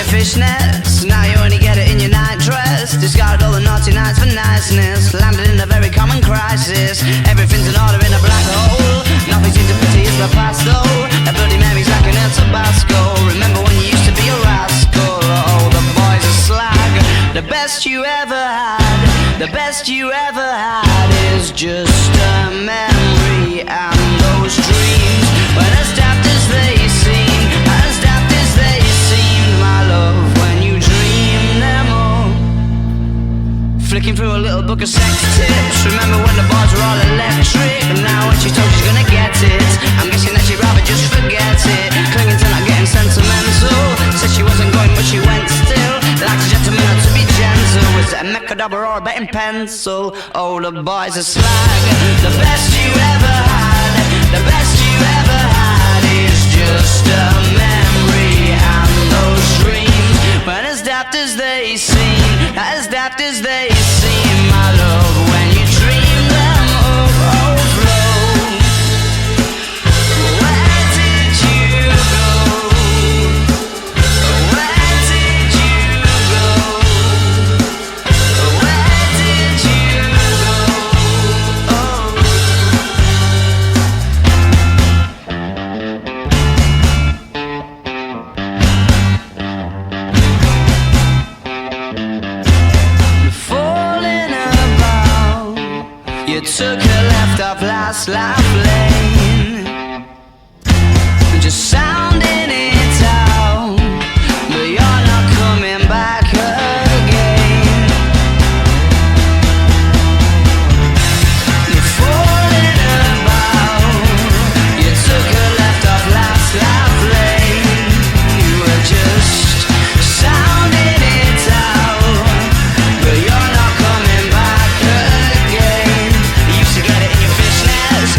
fishnets. Now you only get it in your night dress. Discarded all the naughty nights for niceness. Landed in a very common crisis. Everything's in order in a black hole. Nothing seems to pity is the past though. A bloody memory's like an El Tabasco. Remember when you used to be a rascal? Oh, the boys are slag. The best you ever had, the best you ever had is just a memory. And those dreams, when as daft as they seem, as daft as they seem, my love, when you dream them all. Flicking through a little book of sex tips. Remember when the bars were all electric? And now when she told she's gonna get it, I'm guessing that she'd rather just forget it. Clinging to not getting sentimental. Said she wasn't going but she went still. Like a gentleman had to be gentle. Was it a Macadabra or a betting pencil? Oh, the boys are slag. The best you ever had, the best you ever had is just a memory. And those dreams, when as daft as they seem, as daft as they seem, my love, when you dream them overflow. Where did you go? Where did you go? Where did you go? Falling about, you took a left off last life lane, just sounding it out, but you're not coming back again. You're falling about, you took a left off last life lane, you were just sounding it out, but you're not coming back again. You used to get it in your fishnets.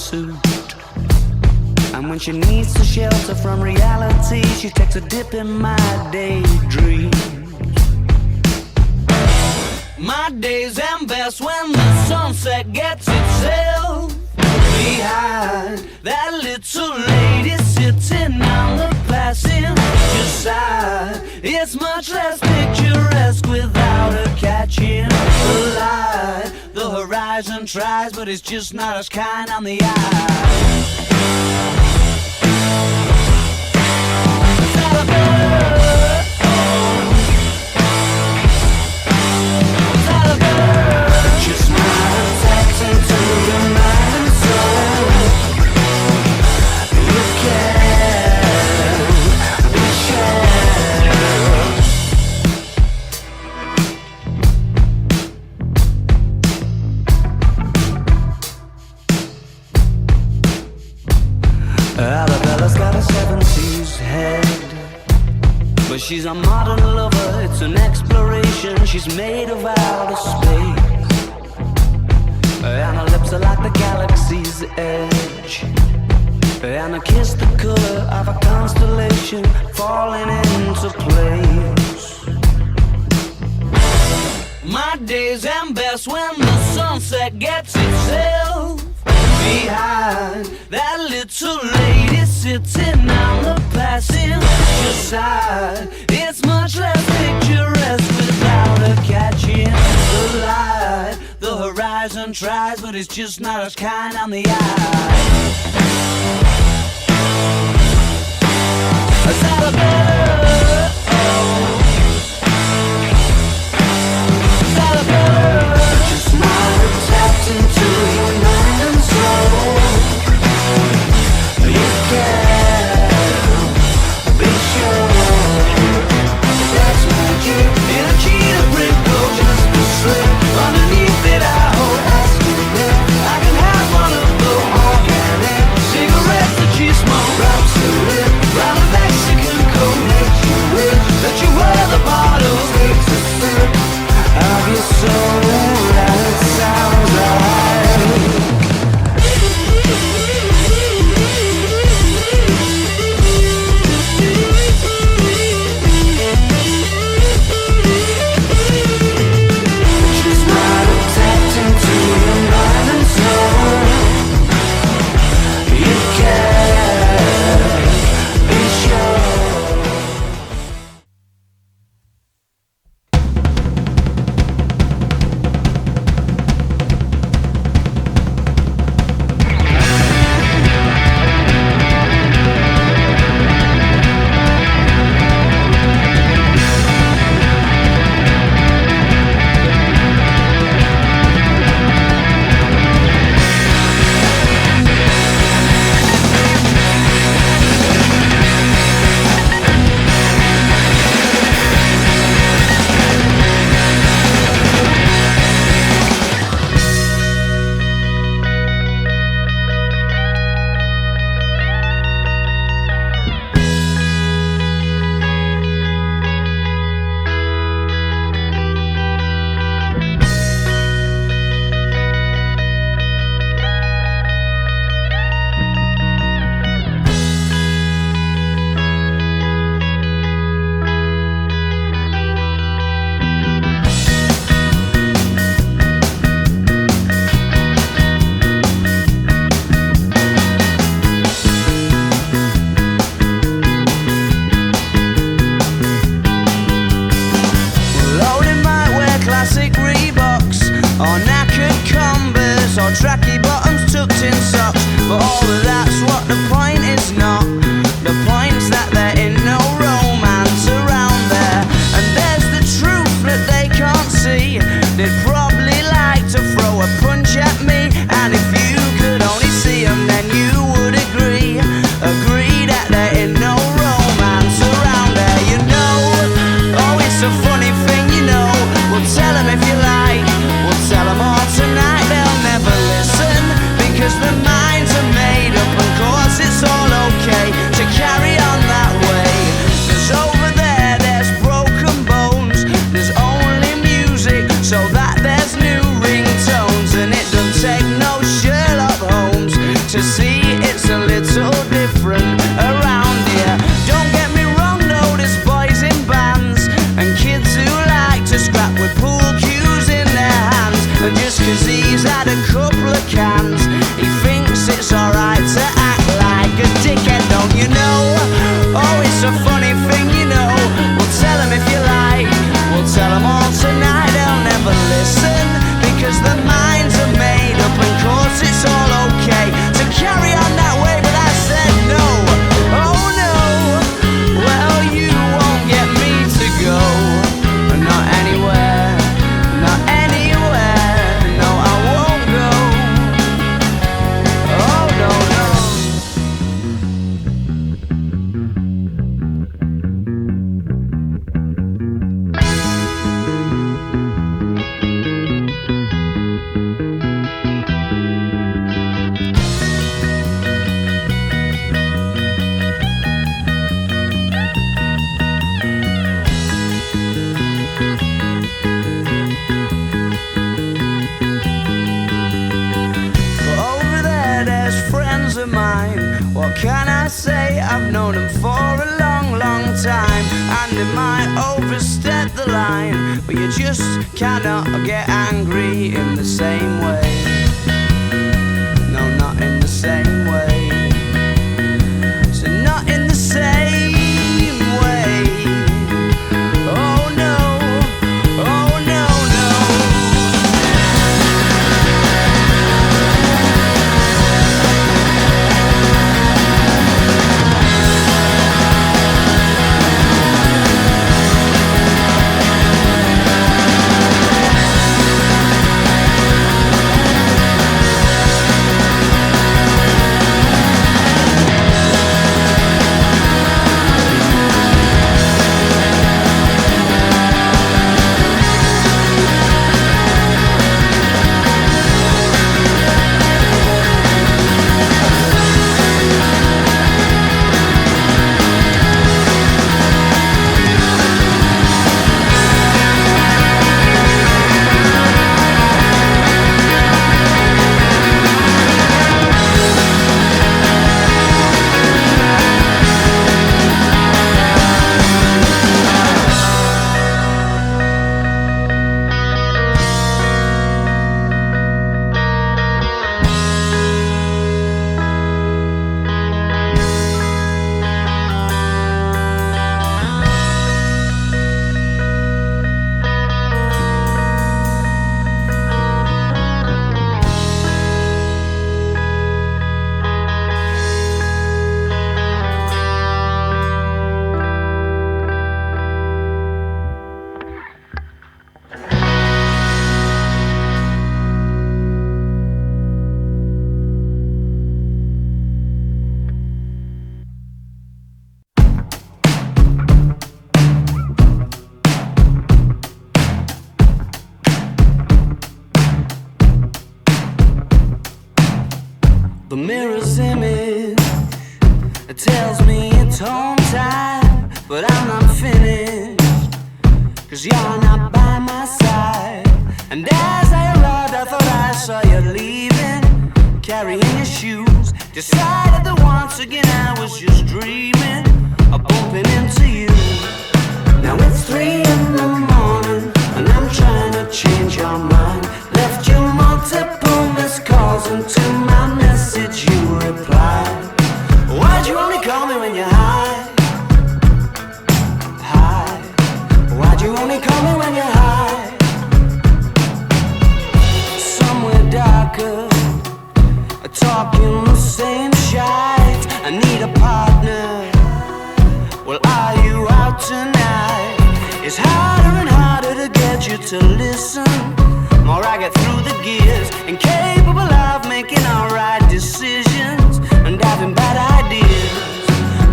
suit. And when she needs to shelter from reality, she takes a dip in my daydream. My days end best when the sunset gets itself behind that little lady sitting on the passenger side. It's much less picturesque without her catching the light. The horizon tries, but it's just not as kind on the eye. Just not attaching to your mind and soul. You can be sure. Arabella's got a 70s head, but she's a modern lover, it's an exploration. She's made of outer space, and her lips are like the galaxy's edge, and her kiss the color of a constellation falling into place. My days end best when the sunset gets itself behind that little lady sitting on the passenger side. It's much less picturesque without her catching the light. The horizon tries, but it's just not as kind on the eye. Is that a bird? Is that a bird? Just not tapped into your mind and soul. You can be sure that's magic in a cheetah print coat, just a slip underneath it. I hope that's good. I can have one of the organic cigarettes that you smoke. line, but you just cannot get angry in the same way. No, not in the same way. So not in the same way. Oh no, oh no, no. The mirror's image, it tells me it's home time, but I'm not finished, 'cause you're not by my side. And as I arrived, I thought I saw you leaving, carrying your shoes. Decided that once again I was just dreaming of bumping into you. Now it's 3 in the morning, and I'm trying to change your mind. Left you multiple missed calls, and to my message you replied. Why'd you only call me when you're high? High. Why'd you only call me when you're high? Somewhere darker, talking the same shite. I need a partner. Well, are you out tonight? It's harder and harder to get you to listen. More I get through the gears, incapable of making alright decisions and having bad ideas.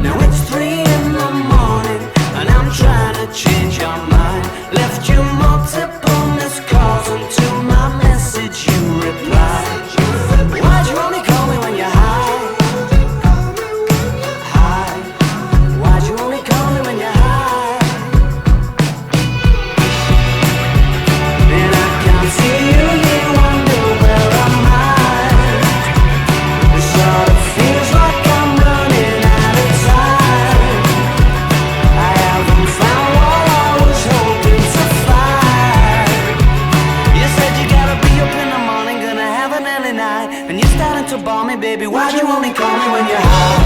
Now it's 3 in the morning, and I'm trying to change your mind. Left you multiple missed calls, and to my message you replied. Why'd you only call me when you're high? High. Why'd you only call me when you're high? And I can't see you here, wonder where am I? It sort of feels like I'm running out of time. I haven't found what I was hoping to find. You said you gotta be up in the morning, gonna have an early night, and you're starting to bore me, baby. Why'd you only call me when you're high?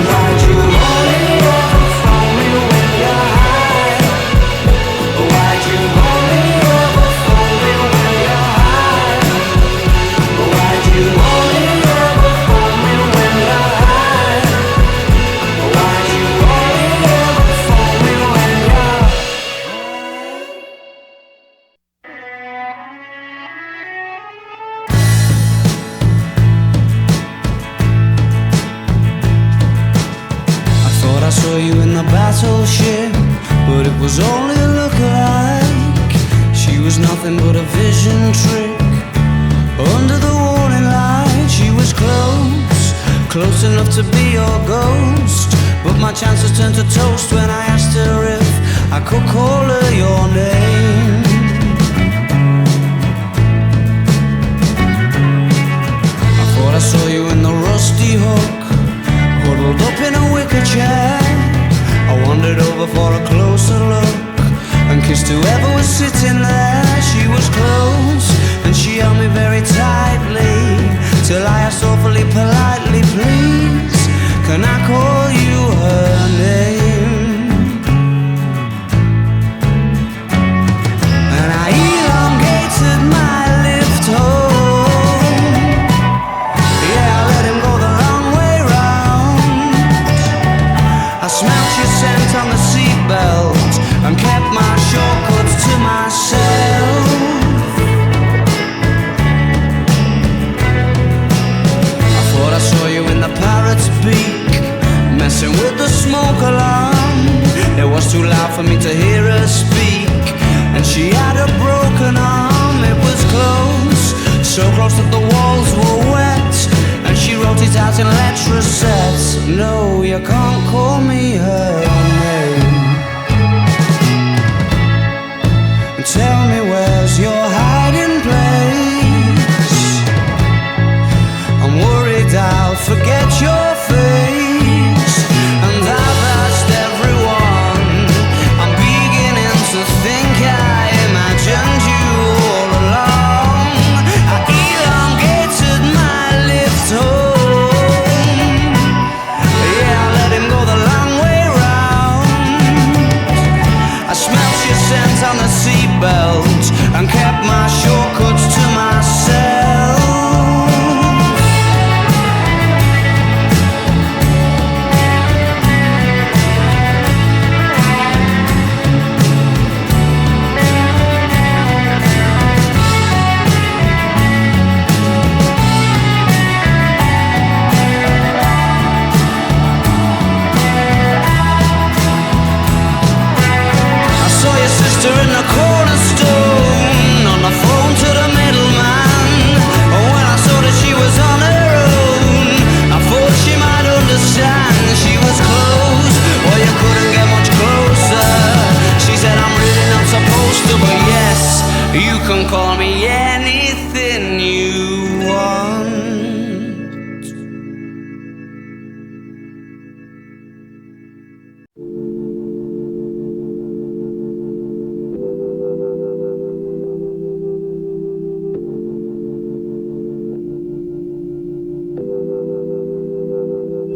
Why'd you only ever phone me when you're high? Why'd you only ever phone me when you're high? Why'd you only ever phone me when you're high? Why'd you only ever phone me when you're I thought I saw you in the battleship, but it was only a look-alike. She was nothing but a vision trick. Under the warning light, she was close, close enough to be your ghost, but my chances turned to toast when I asked her if I could call her your name. I thought I saw you in the Rusty Hook, huddled up in a wicker chair. I wandered over for a closer look and kissed whoever was sitting there. She was close and she held me very tightly, till I asked awfully politely, please, can I call you her name? And I elongated my lift home. Yeah, I let him go the long way round. I smelt your scent on the seatbelt and kept my shortcuts to myself. I thought I saw you in the parrot's beak, messing with the smoke alarm. It was too loud for me to hear her speak, and she had a broken arm. It was close, so close that the walls were wet, and she wrote it out in letters set. No, you can't call me her name. Tell me, where's your hiding place? I'm worried I'll forget your face, and I've asked everyone. I'm beginning to think I imagined you all along. I elongated my lift home. Yeah, I let him go the long way round. I smelt your scent on the seatbelt and kept my shortcuts to myself. I saw your sister in the cornerstone, on the phone to the middleman. When I saw that she was on her own, I thought she might understand. She was close, well you couldn't get much closer. She said I'm really not supposed to, but yes, you can call me anything you want.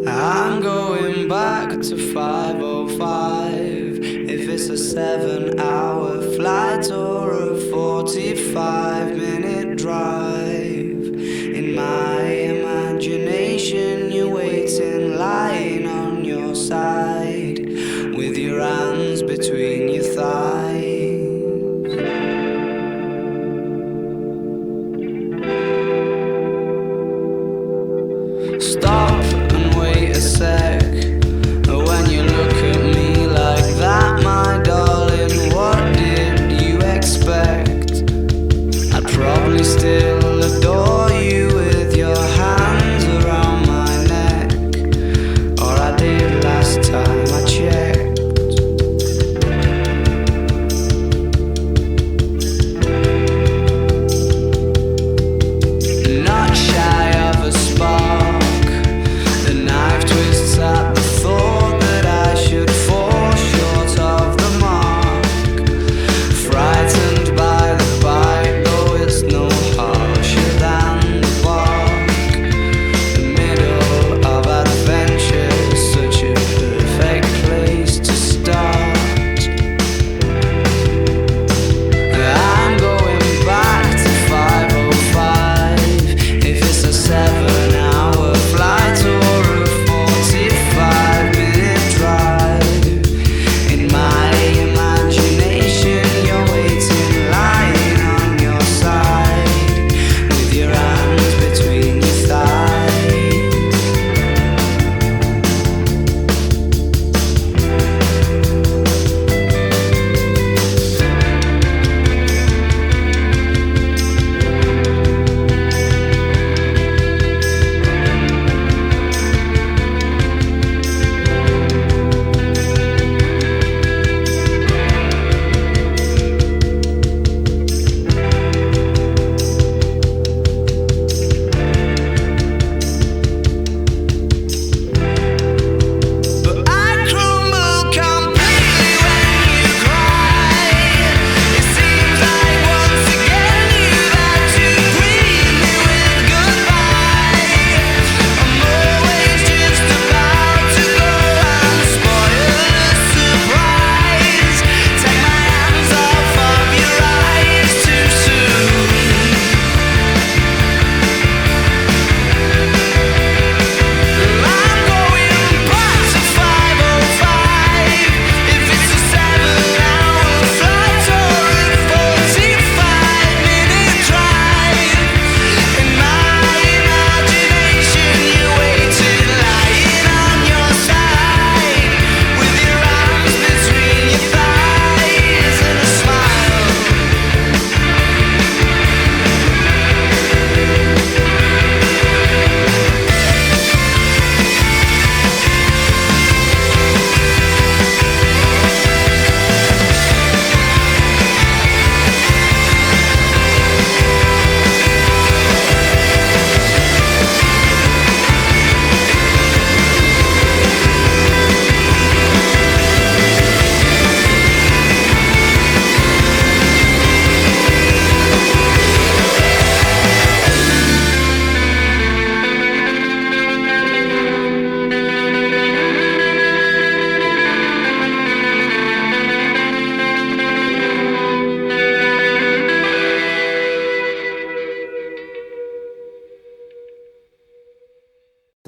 I'm going back to 5:05. If it's a 7-hour flight or a 45-minute drive, in my imagination you're waiting, lying on your side, with your hands between your thighs. Stop and wait a sec. When you look at me like that, my darling, what did you expect? I'd probably still adore you with your hands around my neck, or I did last time I checked.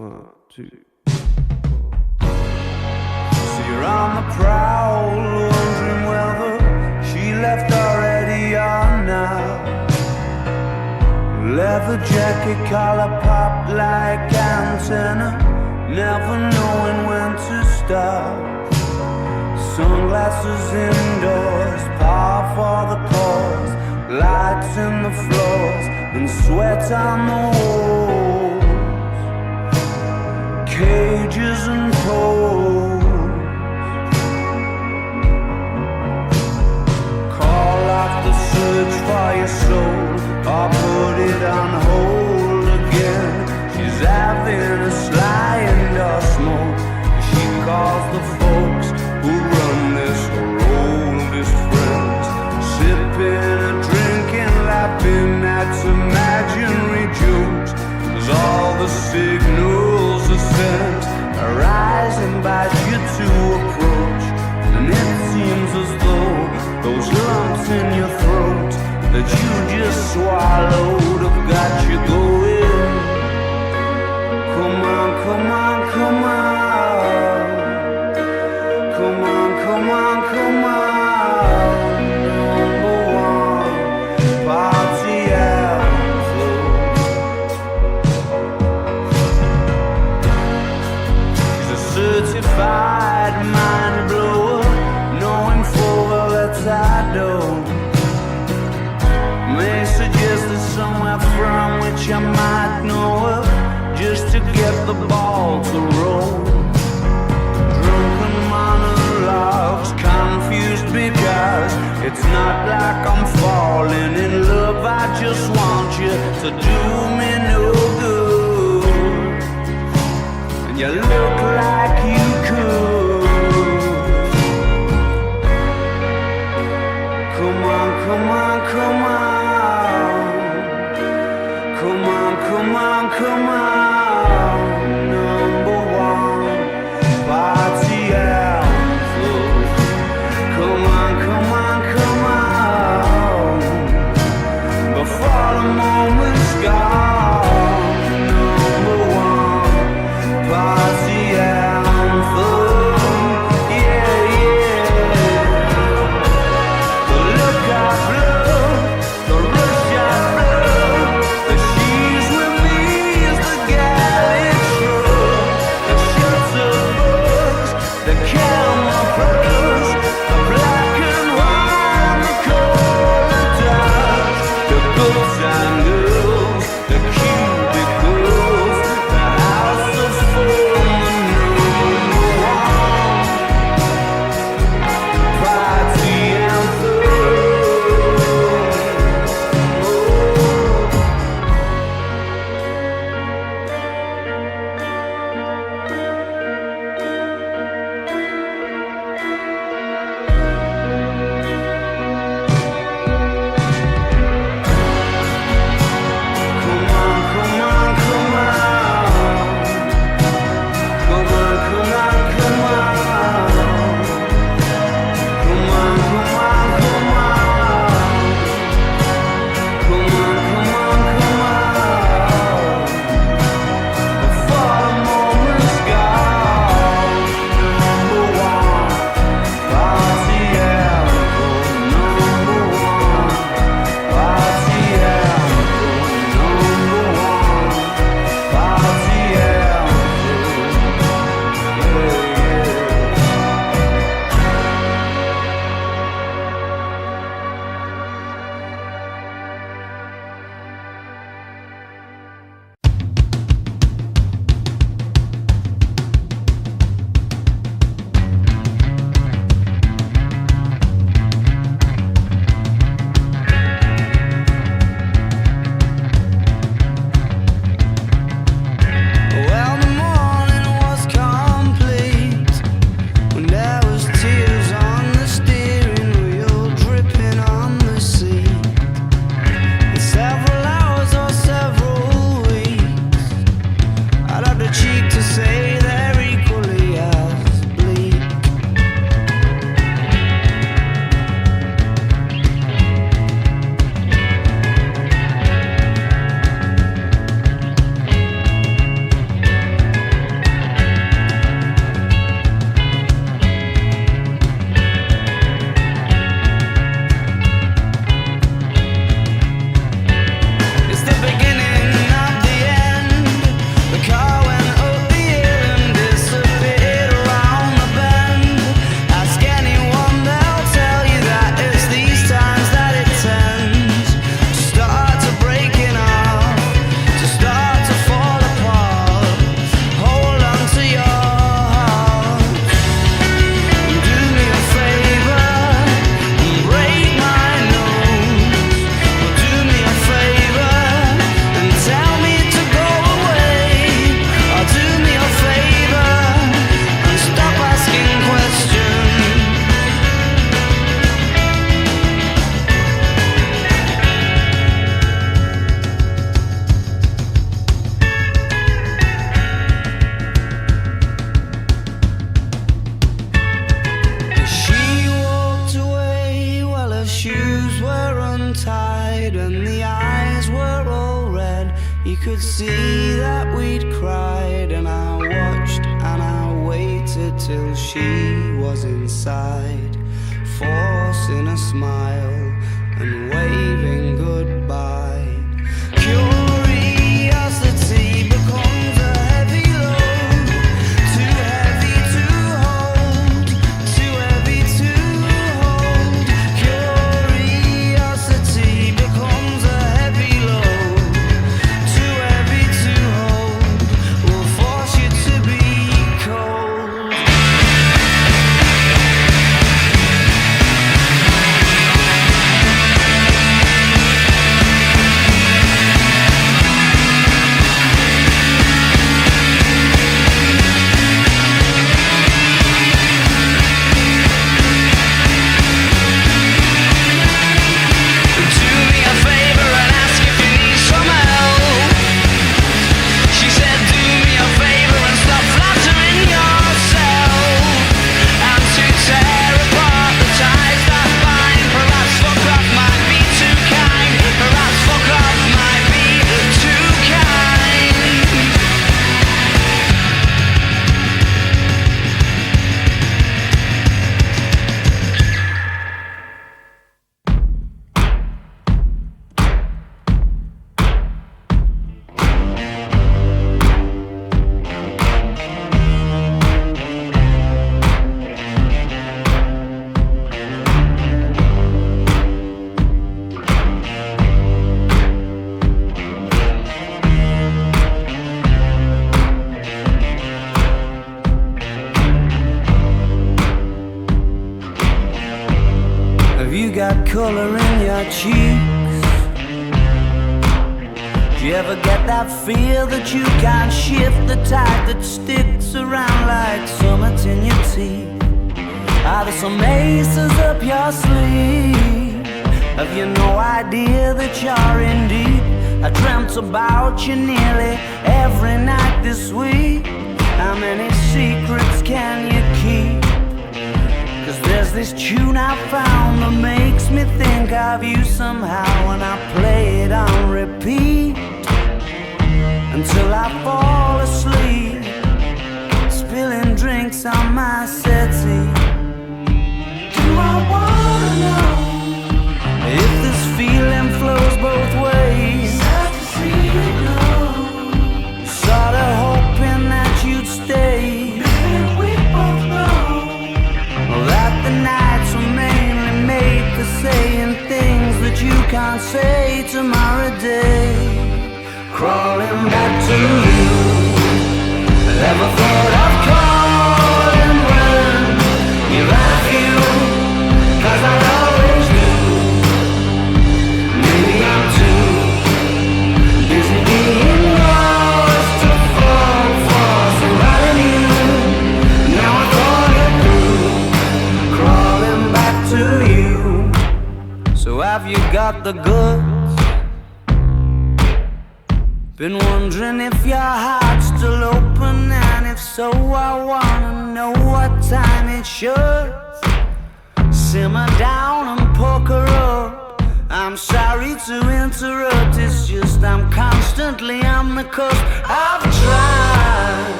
1, 2. So you're on the prowl, wondering whether she left already or not. Leather jacket, collar pop like antenna, never knowing when to stop. Sunglasses indoors, par for the cause, lights in the floors and sweat on the walls. Cages and poles. Call off the search for your soul, or put it on hold again. She's having a sly indoor smoke. She calls the folks who run this, her oldest friends, sipping and drinking, laughing at imaginary jokes. As all the signals are sent, arise invite you to approach. And it seems as though those lumps in your throat that you just swallowed have got you going. Come on, come on, come on. Come on, come on, come on. Number one, party outflow. She's a certified mind blower, knowing full well that I don't. May suggest there's somewhere from which I might know her, just to get the ball to roll. Drunken monologues, confused because it's not like I'm falling in love. I just want you to do me no good, and you look like you could. Come on, come on, come on. Come on, come on, come on. Number one, party outflow. Come on, come on, come on. Before the moment's gone. Number one, party could see that we'd cried, and I watched and I waited till she was inside, forcing a smile and waving goodbye. Curiosity becomes a heavy load, too heavy to hold, too heavy to hold. Curiosity becomes a heavy load, too heavy to hold, will force you to be cold. Do me a favor and ask if you need some help. She said, do me a favor and stop flattering yourself, and to tear apart the ties that bind. Perhaps fuck off might be too kind. Perhaps fuck off might be too kind. Have you got color in your cheeks? Do you ever get that feel that you can't shift, the tide that sticks around like summits in your teeth? Are there some aces up your sleeve? Have you no idea that you're in deep? I dreamt about you nearly every night this week. How many secrets can you keep? 'Cause there's this tune I found that makes me think of you somehow, and I play it on repeat until I fall asleep, spilling drinks on my settee. Do I wanna know if this feeling flows both ways? Sad to see you go. Sorta hoping that you'd stay. Maybe we both know that the nights were mainly made for saying things that you can't say tomorrow day. Crawling back to you, never thought of calling when you're out you, 'cause I always do. Maybe I'm too busy being lost to fall for somebody new. Now I thought it through, crawling back to you. So have you got the goods? Been wondering if your heart's still open, and if so, I wanna know what time it should. Simmer down and pucker up. I'm sorry to interrupt, it's just I'm constantly on the cusp. I've tried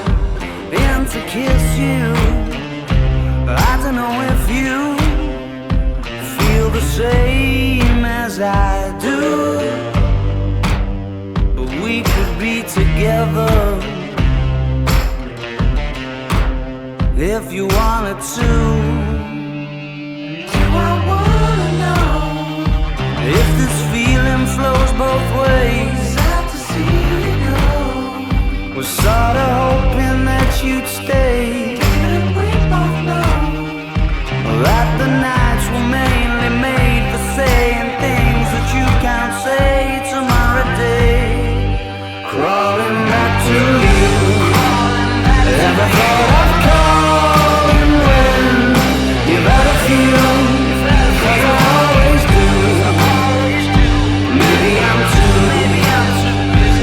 to kiss you. I don't know if you feel the same as I do, but we could be together if you wanted to. Do I wanna know if this feeling flows both ways? Sad to see you go. Was sorta hoping that you'd stay. Didn't we both know that the nights were mainly made for saying things that you can't say tomorrow day? Crawling back to you, never thought of calling when you've had a few, 'cause I always do. Maybe I'm too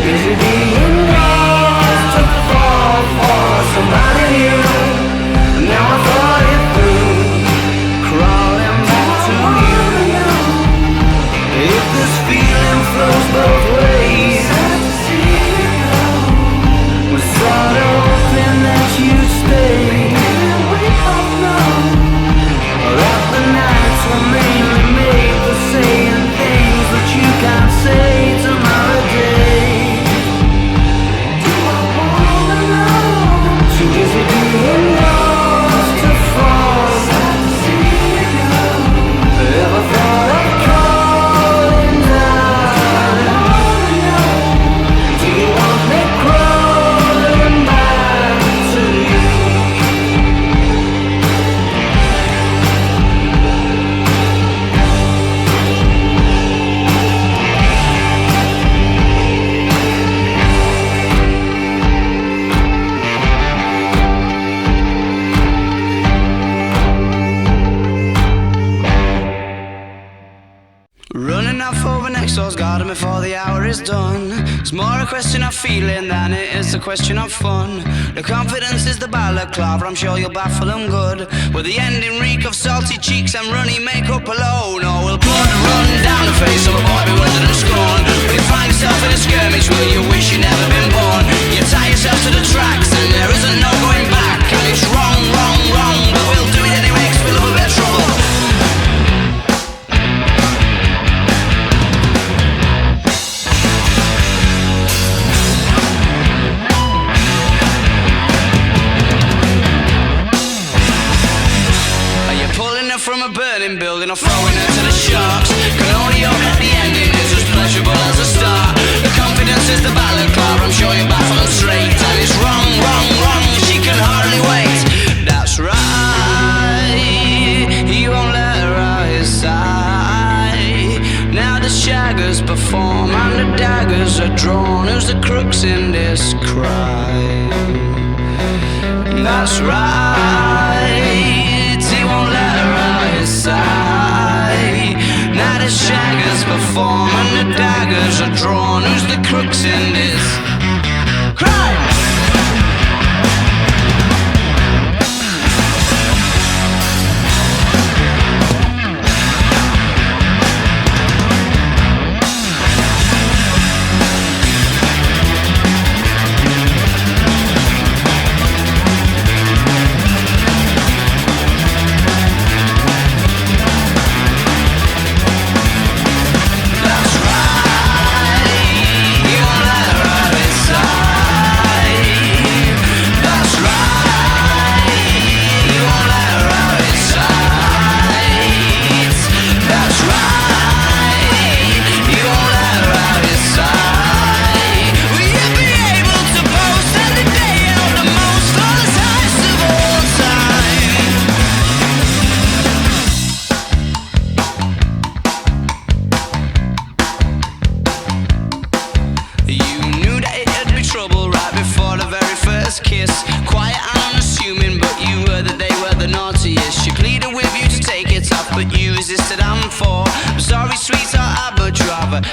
busy being lost to fall for somebody new. Now I thought it through, crawling back to you. If this feeling flows both ways, sad to see you is done. It's more a question of feeling than it is a question of fun. The confidence is the balaclava, I'm sure you'll baffle them good. With the ending reek of salty cheeks and runny makeup alone. Or will blood run down the face of a boy bewildered and scorned? Will you find yourself in a skirmish? Will you wish you'd never been born? You tie yourself to the tracks and there isn't no going back. And it's wrong, wrong, wrong, but we'll do it anyway 'cause we love a bit of trouble. From a burning building or throwing her to the sharks. Can only hope that the ending is as pleasurable as the start. The confidence is the balaclava, I'm sure you're baffled and straight. And it's wrong, wrong, wrong, she can hardly wait. That's right, he won't let her out his side. Now the shaggers perform and the daggers are drawn. Who's the crooks in this crime? That's right, he won't let her out his side. Now the shaggers perform and the daggers are drawn. Who's the crooks in this crime?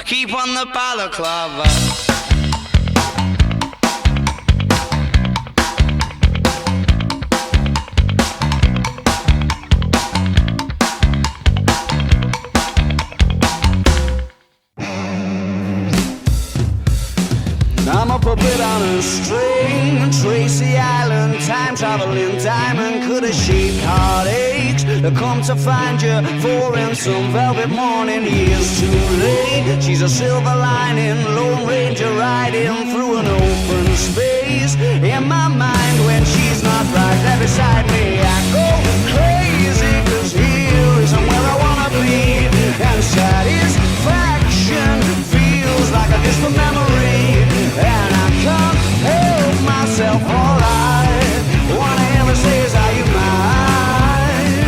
Keep on the balaclava. I'm a puppet on a string, Tracy Island, time traveling diamond, could have shaped heartaches. I come to find you for in some velvet morning. Years too late, she's a silver lining, Lone Ranger riding through an open space. In my mind when she's not right there beside me, I go crazy, 'cause here isn't where I wanna be. And satisfaction feels like a distant memory, and I can't help myself, all I wanna ever say is, are you mine?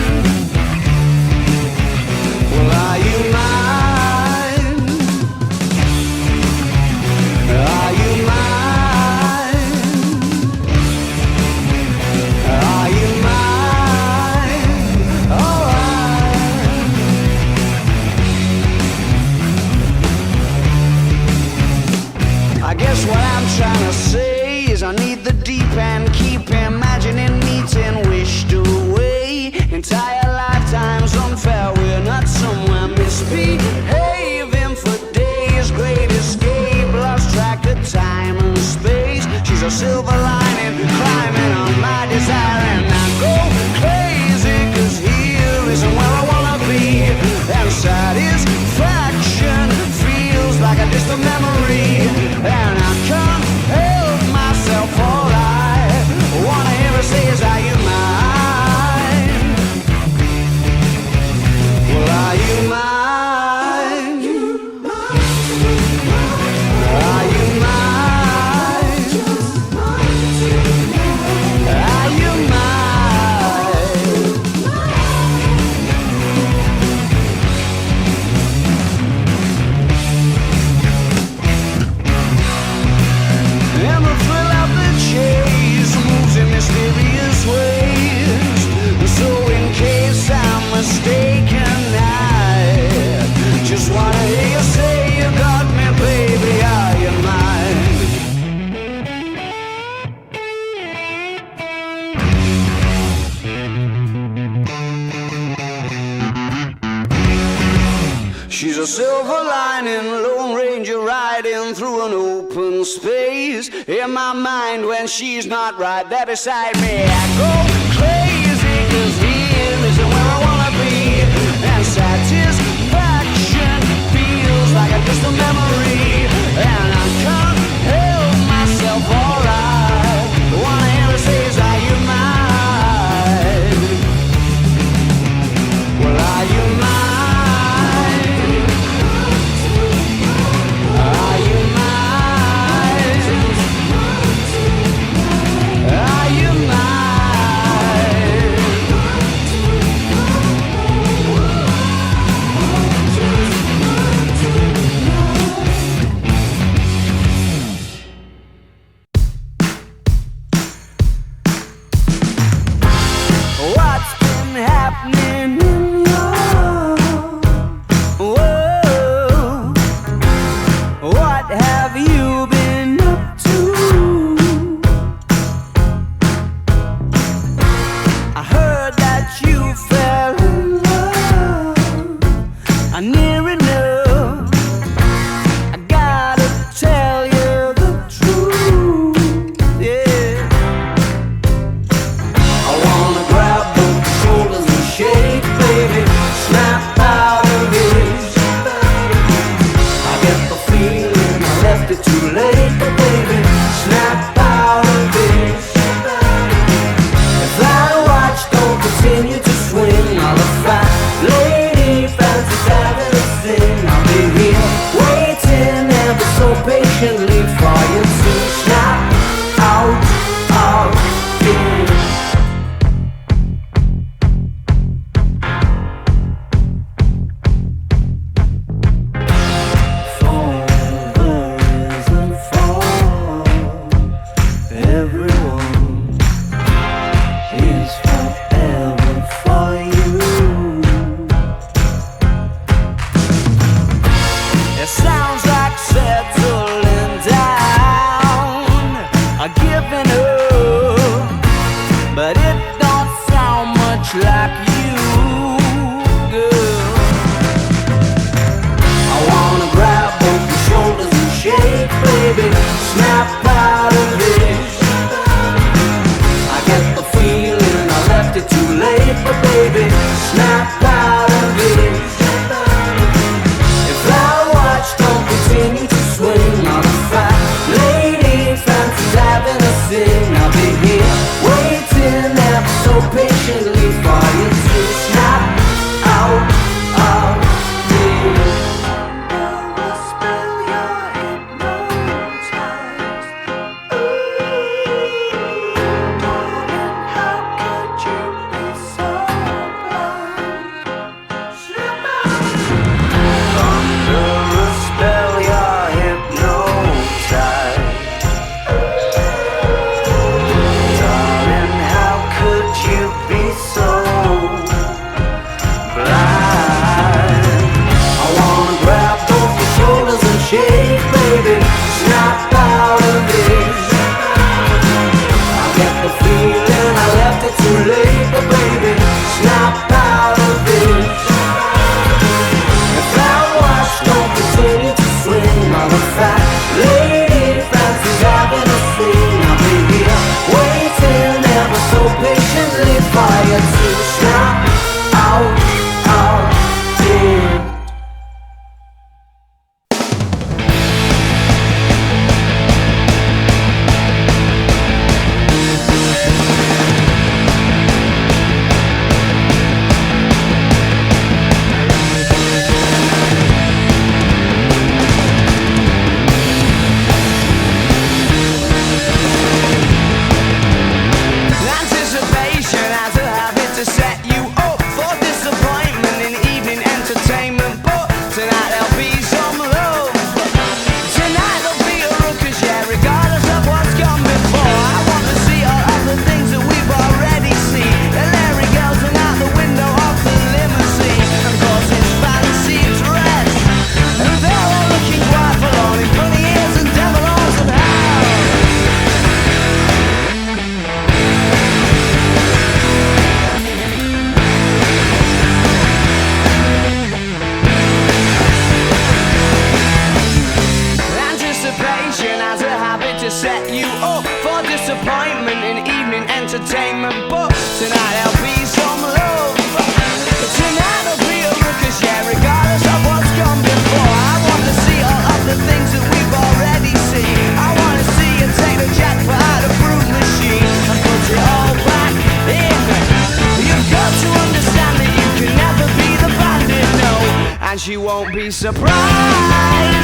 Well, are you mine? Are you mine? a silver lining, Lone Ranger riding through an open space. In my mind when she's not right there beside me, I go crazy, 'cause here isn't where I wanna be. And satisfaction feels like a distant memory, and I can't help myself, alright. Wanna hear her say, is are you mine? Well, are you mine? What's been happening in your world? What have you been up to? I heard that you fell in love. Near enough. I gotta tell you the truth, yeah. I wanna grab both shoulders and shake, baby, snap out of this. I get the feeling I left it too late, but baby, snap out of this. If that watch don't continue to swing, I'll fat lady fancy's having a sing. I'll be here waiting ever so patiently for you to snap out of this. Everyone is forever for you. It sounds like settling down, giving up, but it don't sound much like you, girl. I wanna grab both your shoulders and shake, baby, snap out of this. I get the feeling I left it too late, but baby, snap out of this. If that watch don't continue to swing, I'm a fat lady, fancy's having a sing. I'll be here waiting ever so patiently for you to snap out of this. Spell your hypnotized. How could you be so blind? Snap out. Under a spell, you're hypnotized. Darling, how could you be so blind? I wanna grab both your shoulders and shake, baby, snap out of this. I get the feeling I left it too late, but baby, snap out of this. If that watch don't continue to swing, I'm a fat lady, fancy's having a sing. I'll be here waiting ever so patiently for you to snap out of this. Anticipation entertainment, but tonight there'll be some love. Tonight there'll be a ricochet, regardless of what's gone before. I want to see all of the things that we've already seen. I want to see you take the jackpot out of Broom Machine and put it all back in. You've got to understand that you can never be the bandit, no. And she won't be surprised,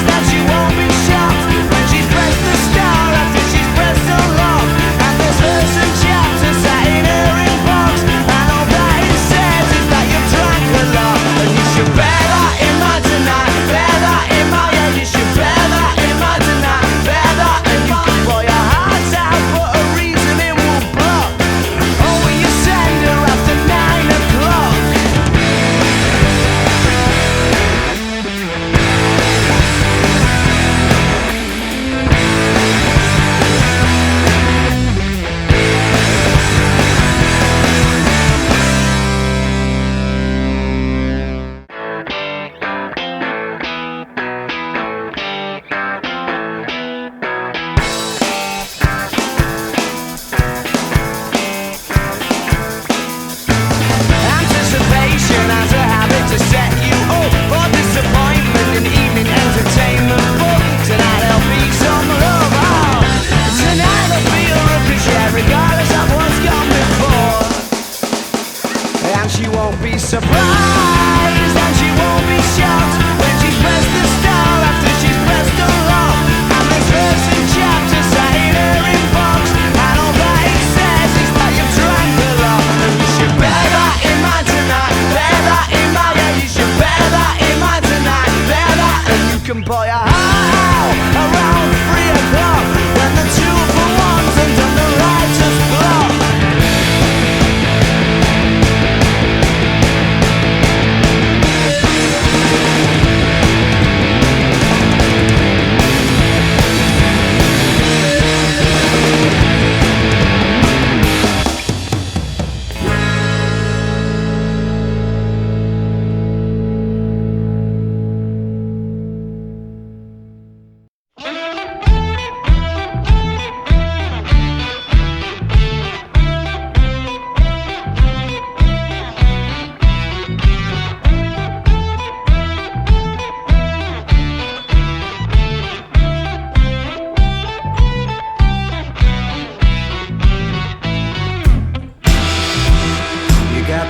that she won't be shocked when she's pressed the star after she's pressed the lock. And there's verse and chapter sat in her inbox, and all that it says is that you've drank a lot. And you should bear that in mind tonight, bear that in mind, yeah, you should bear that in mind tonight, bear that. And you can pour your heart out, but a reason it will block. Oh, will you send her after 9 o'clock? Anticipation has a habit to set you up for disappointment in evening entertainment. But tonight there'll be some love. Oh, tonight there'll be a ricochet, regardless of what's gone before. And she won't be surprised, and she won't be shocked when she's pressed the star after she's pressed the lock. And there's verse and chapter sat in her inbox, and all that it says is that you've drank a lot. And you should bear that in mind tonight, bear that in mind, yeah, you should bear that in mind tonight, bear that. And you can pour your heart out around 3 o'clock when the 2 for 1's and on the writer's block.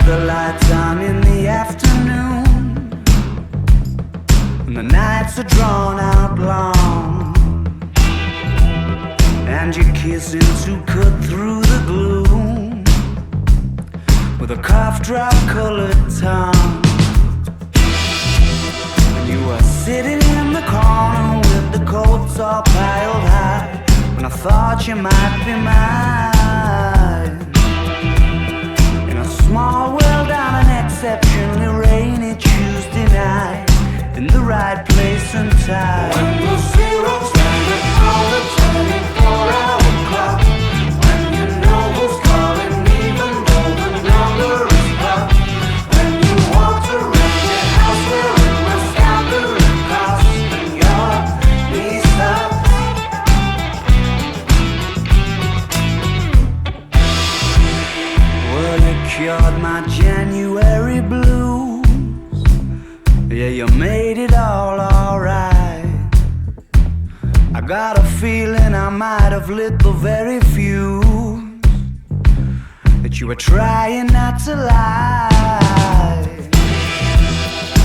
The lights on in the afternoon, and the nights are drawn out long, and you're kissing to cut through the gloom with a cough drop colored tongue. And you were sitting in the corner with the coats all piled high, and I thought you might be mine. Small world on an exceptionally rainy Tuesday night, in the right place and time. When the zero's standing on the 24-hour clock, when you know who's calling even though the number is blocked, when you walk around your house wearing my scattering cost and your knees up. Well, you cured my January blues. Yeah, you made it all alright. I got a feeling I might have lit the very fuse that you were trying not to lie.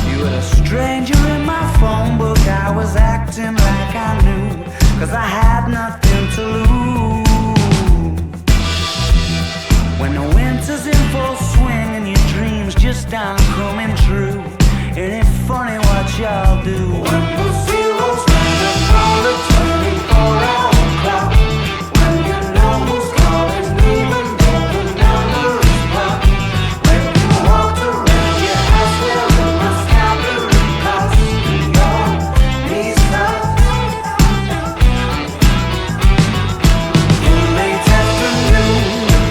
You were a stranger in my phone book. I was acting like I knew, 'cause I had nothing to lose. When the winter's in full swing and your dreams just aren't coming true, ain't it funny what y'all do? When the zero's standing on the 24-hour clock, when you know who's calling even though the number is blocked, when you walked around your house wearing my scattering cost and your knees up. In late afternoon,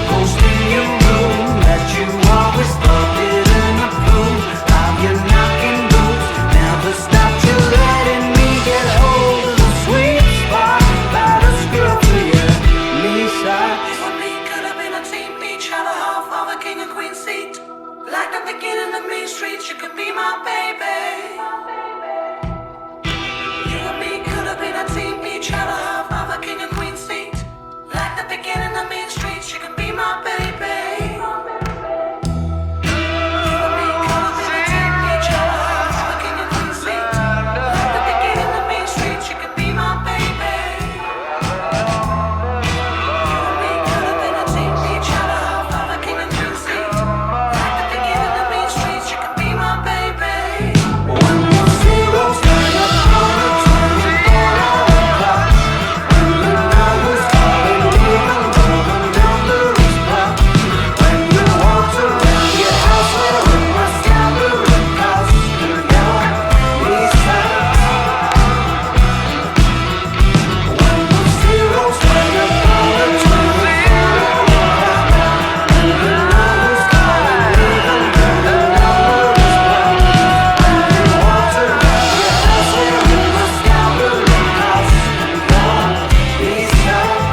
ghost in your room that you always thought it in the pool of your knocking boots never stopped you letting beginning of Main Street, you could be my baby. You and me could have been a team, each had a half of a king and queen seat. Like the beginning of Main Street, you could be my baby. You and me could have been a team, each had a half of a king and queen seat. Like the beginning of Main Street, you could be my baby. You and me could have been a team, each had a half of a king and queen seat. Like the beginning of Main Street, you could be my baby. When the zeros line up on the 24-hour clock, when the numbers calling, leaving, moving down the racetrack, when you walked around your house wearing my sky-blue costume, never these times. When the zeros line up on the 24-hour clock, when the numbers calling, leaving, moving down the racetrack, when you walked around your house wearing my sky-blue costume, never these times.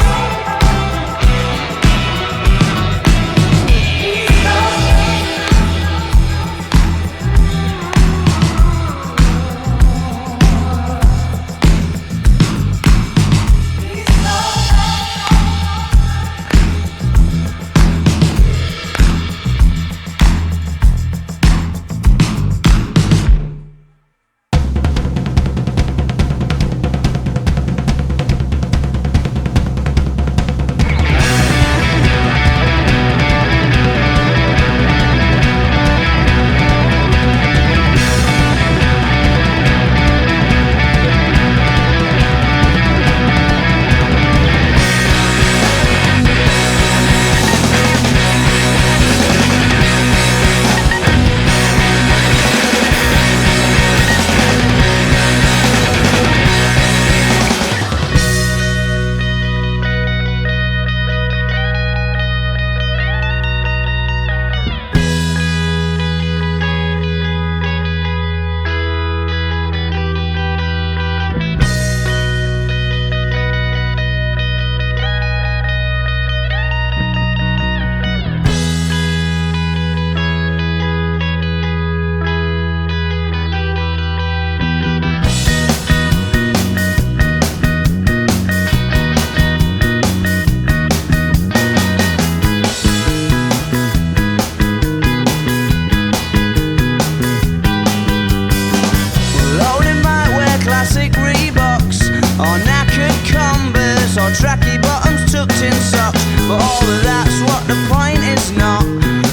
Loading might wear classic Reeboks or knackered Converse or tracky bottoms tucked in socks. But all of that's what the point is not.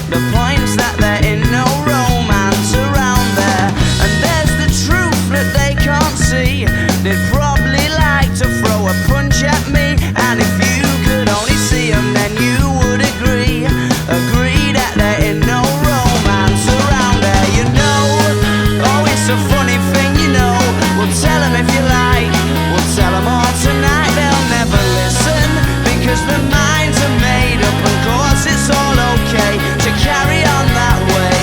The point's that there ain't no romance around there. And there's the truth that they can't see. They'd probably like to throw a punch at me. And if you could only see them, then you would agree. Agree that there ain't no romance around there. You know, oh, it's a funny thing, you know. We'll tell them if you like. We'll tell them all tonight. They'll never listen because their minds are made up. And course it's all okay to carry on that way.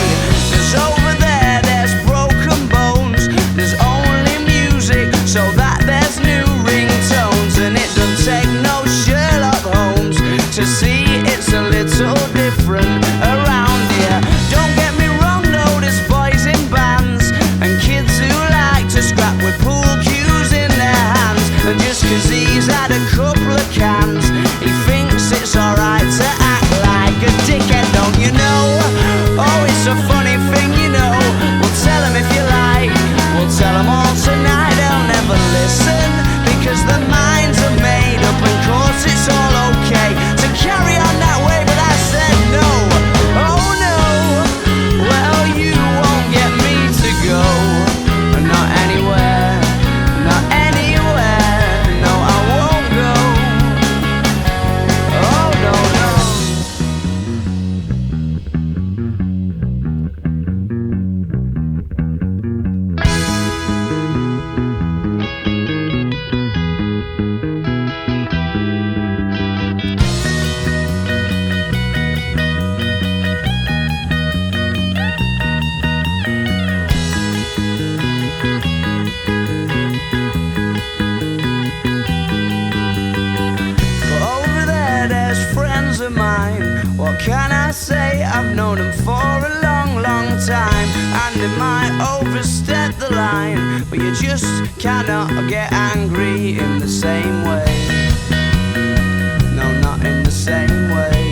'Cause over there, there's broken bones. There's only music so that there's new ringtones. And it doesn't take no Sherlock Holmes to see it's a little different around here. Don't get me wrong though, there's boys in bands and kids who like to scrap with pool cues in their hands. And just 'cause he's had a couple of cans, he thinks it's alright to act like a dickhead, don't you know? Oh, it's a funny thing, you know. We'll tell them if you like. We'll tell them all tonight. They'll never listen because their minds are made up. And course it's all okay to carry on that way. But I said no. Oh no. Well, you won't get me to go. Not anywhere. Not anywhere. No, I won't go. Oh no, no. But over there, there's friends of mine. What can I say? I've known them for a long, long just cannot get angry in the same way. No, not in the same way.